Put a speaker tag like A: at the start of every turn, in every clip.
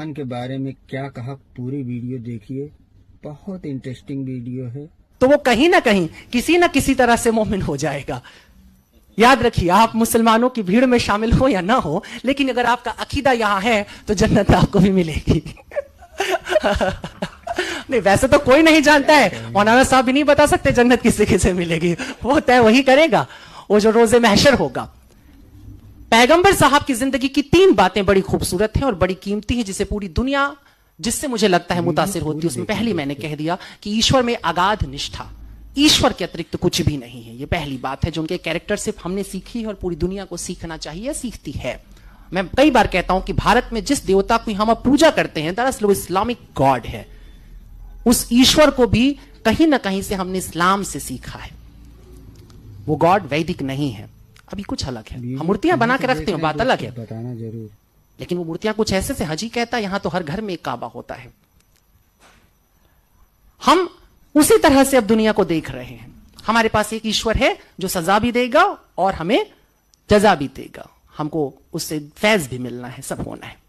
A: मुसलमान के बारे में क्या कहा, पूरी वीडियो देखिए, बहुत इंटरेस्टिंग वीडियो है।
B: तो वो कहीं ना कहीं किसी ना किसी तरह से मोमिन हो जाएगा। याद रखिए, आप मुसलमानों की भीड़ में शामिल हो या ना हो, लेकिन अगर आपका अकीदा यहां है तो जन्नत आपको भी मिलेगी। नहीं, वैसे तो कोई नहीं जानता है, मौलाना साहब भी नहीं बता सकते जन्नत किसे किसे मिलेगी, वो तय वही करेगा, वो जो रोजे महशर होगा। पैगंबर साहब की जिंदगी की 3 बातें बड़ी खूबसूरत हैं और बड़ी कीमती हैं, जिसे पूरी दुनिया, जिससे मुझे लगता है मुतासिर होती है। उसमें पहली मैंने कह दिया कि ईश्वर में अगाध निष्ठा, ईश्वर के अतिरिक्त कुछ भी नहीं है। ये पहली बात है जो उनके कैरेक्टर से हमने सीखी है और पूरी दुनिया को सीखना चाहिए, सीखती है। मैं कई बार कहता हूं कि भारत में जिस देवता की हम अब पूजा करते हैं, दरअसल वो इस्लामिक गॉड है। उस ईश्वर को भी कहीं ना कहीं से हमने इस्लाम से सीखा है। वो गॉड वैदिक नहीं है, अभी कुछ अलग है। हम मूर्तियां बना के रखते हैं, बात अलग है,
A: बताना जरूर।
B: लेकिन वो मूर्तियां कुछ ऐसे से हजी कहता है, यहां तो हर घर में एक काबा होता है। हम उसी तरह से अब दुनिया को देख रहे हैं। हमारे पास एक ईश्वर है जो सजा भी देगा और हमें जजा भी देगा, हमको उससे फैज भी मिलना है, सब होना है।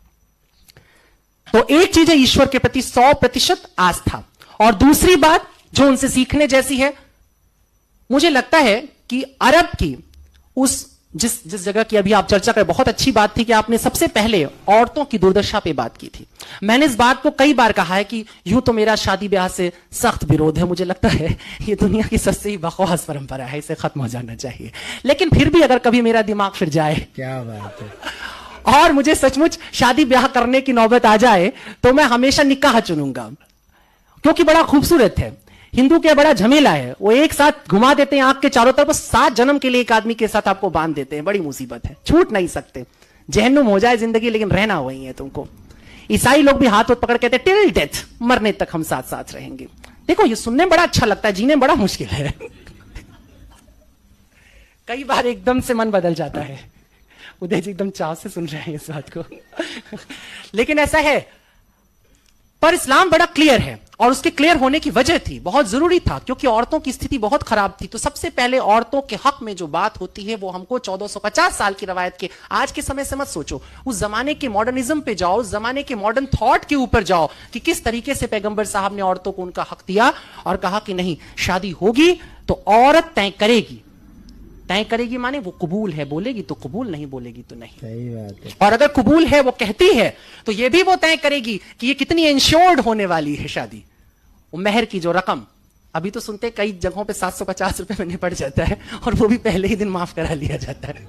B: तो एक चीज है ईश्वर के प्रति 100% आस्था, और दूसरी बात जो उनसे सीखने जैसी है, मुझे लगता है कि अरब की उस जिस जगह की अभी आप चर्चा करें, बहुत अच्छी बात थी कि आपने सबसे पहले औरतों की दुर्दशा पे बात की थी। मैंने इस बात को कई बार कहा है कि यूं तो मेरा शादी ब्याह से सख्त विरोध है, मुझे लगता है ये दुनिया की सबसे ही बकवास परंपरा है, इसे खत्म हो जाना चाहिए। लेकिन फिर भी अगर कभी मेरा दिमाग फिर जाए,
A: क्या बात है,
B: और मुझे सचमुच शादी ब्याह करने की नौबत आ जाए, तो मैं हमेशा निकाह चुनूंगा, क्योंकि बड़ा खूबसूरत है। हिंदू क्या बड़ा झमेला है, वो एक साथ घुमा देते हैं आंख के चारों तरफ, 7 जन्म के लिए एक आदमी के साथ आपको बांध देते हैं, बड़ी मुसीबत है, छूट नहीं सकते। जहन्नुम हो जाए जिंदगी, लेकिन रहना वही है तुमको। ईसाई लोग भी हाथ पकड़ कहते हैं टिल डेथ, मरने तक हम साथ साथ रहेंगे। देखो ये सुनने में बड़ा अच्छा लगता है, जीने बड़ा मुश्किल है। कई बार एकदम से मन बदल जाता है। उदय जी एकदम चाव से सुन रहे हैं इस बात को। लेकिन ऐसा है, पर इस्लाम बड़ा क्लियर है, और उसके क्लियर होने की वजह थी, बहुत जरूरी था, क्योंकि औरतों की स्थिति बहुत खराब थी। तो सबसे पहले औरतों के हक में जो बात होती है वो हमको 1450 साल की रवायत के, आज के समय से मत सोचो, उस जमाने के मॉडर्निज्म पे जाओ, उस जमाने के मॉडर्न थॉट के ऊपर जाओ कि किस तरीके से पैगंबर साहब ने औरतों को उनका हक दिया और कहा कि नहीं, शादी होगी तो औरत तय करेगी। तय करेगी माने वो कबूल है बोलेगी तो कबूल, नहीं बोलेगी तो नहीं।
A: सही बात है।
B: और अगर कबूल है वो कहती है, तो ये भी वो तय करेगी कि ये कितनी इंश्योर्ड होने वाली है शादी। वो मेहर की जो रकम, अभी तो सुनते कई जगहों पे 750 रुपए में निपट जाता है, और वो भी पहले ही दिन माफ करा लिया जाता है।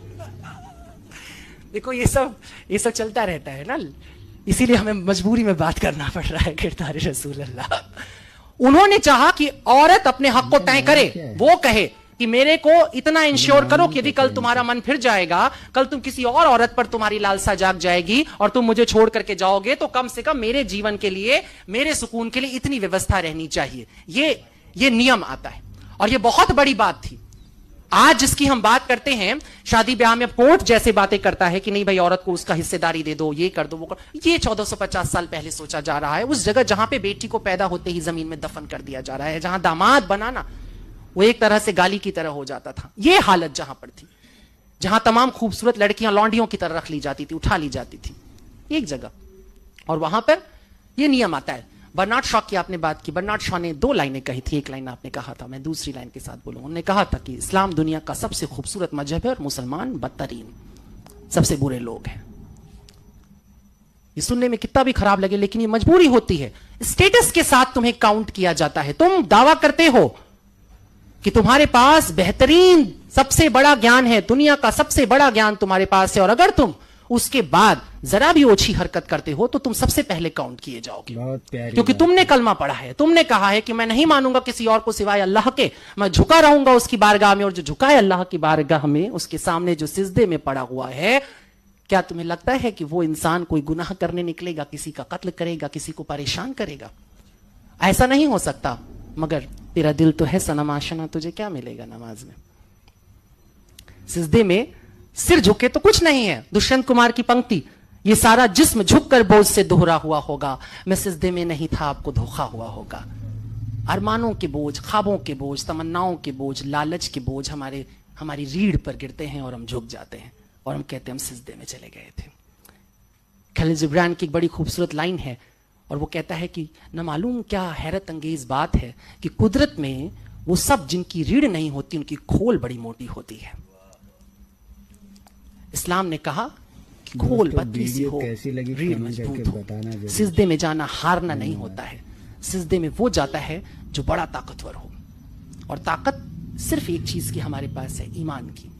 B: देखो ये सब चलता रहता है ना, इसीलिए हमें मजबूरी में बात करना पड़ रहा है। किरदार रसूल अल्लाह, उन्होंने चाहा कि औरत अपने हक को तय करे, वो कहे कि मेरे को इतना इंश्योर करो कि यदि कल तुम्हारा मन फिर जाएगा, कल तुम किसी और औरत पर तुम्हारी लालसा जाग जाएगी और तुम मुझे छोड़ करके जाओगे, तो कम से कम मेरे जीवन के लिए, मेरे सुकून के लिए इतनी व्यवस्था रहनी चाहिए। ये नियम आता है, और ये बहुत बड़ी बात थी। आज जिसकी हम बात करते हैं, शादी ब्याह में कोर्ट जैसे बातें करता है कि नहीं भाई औरत को उसका हिस्सेदारी दे दो, ये कर दो, वो कर, ये 1450 साल पहले सोचा जा रहा है। उस जगह जहां पे बेटी को पैदा होते ही जमीन में दफन कर दिया जा रहा है, जहां दामाद बनाना वो एक तरह से गाली की तरह हो जाता था, ये हालत जहां पर थी, जहां तमाम खूबसूरत लड़कियां लौंडियों की तरह रख ली जाती थी, उठा ली जाती थी एक जगह, और वहां पर यह नियम आता है। बर्नार्ड शॉ की आपने बात की, बर्नार्ड शॉ ने 2 लाइनें कही थी, एक लाइन आपने कहा था, मैं दूसरी लाइन के साथ बोलूंगा। उन्होंने कहा था कि इस्लाम दुनिया का सबसे खूबसूरत मजहब है और मुसलमान बदतरीन, सबसे बुरे लोग हैं। ये सुनने में कितना भी खराब लगे, लेकिन ये मजबूरी होती है। स्टेटस के साथ तुम्हें काउंट किया जाता है। तुम दावा करते हो कि तुम्हारे पास बेहतरीन सबसे बड़ा ज्ञान है, दुनिया का सबसे बड़ा ज्ञान तुम्हारे पास है, और अगर तुम उसके बाद जरा भी ओछी हरकत करते हो तो तुम सबसे पहले काउंट किए जाओगे, क्योंकि तुमने कलमा पढ़ा है, तुमने कहा है कि मैं नहीं मानूंगा किसी और को सिवाय अल्लाह के, मैं झुका रहूंगा उसकी बारगाह में, और जो झुका है अल्लाह की बारगाह में, उसके सामने जो सिजदे में पड़ा हुआ है, क्या तुम्हें लगता है कि वो इंसान कोई गुनाह करने निकलेगा, किसी का कत्ल करेगा, किसी को परेशान करेगा? ऐसा नहीं हो सकता। मगर तेरा दिल तो है सनम आशना, तुझे क्या मिलेगा नमाज में? सिजदे में सिर झुके तो कुछ नहीं है। दुष्यंत कुमार की पंक्ति, ये सारा जिस्म झुककर बोझ से दोहरा हुआ होगा, मैं सिजदे में नहीं था आपको धोखा हुआ होगा। अरमानों के बोझ, ख्वाबों के बोझ, तमन्नाओं के बोझ, लालच के बोझ हमारी रीढ़ पर गिरते हैं और हम झुक जाते हैं और हम कहते हैं हम सिजदे में चले गए थे। खलील जिब्रान की एक बड़ी खूबसूरत लाइन है और वो कहता है कि न मालूम क्या हैरत अंगेज बात है कि कुदरत में वो सब जिनकी रीढ़ नहीं होती उनकी खोल बड़ी मोटी होती है। इस्लाम ने कहा कि खोल पतली सी हो, रीढ़ मजबूत हो। सिजदे में जाना हारना नहीं होता है, सिजदे में वो जाता है जो बड़ा ताकतवर हो। और ताकत सिर्फ एक चीज की हमारे पास है, ईमान की।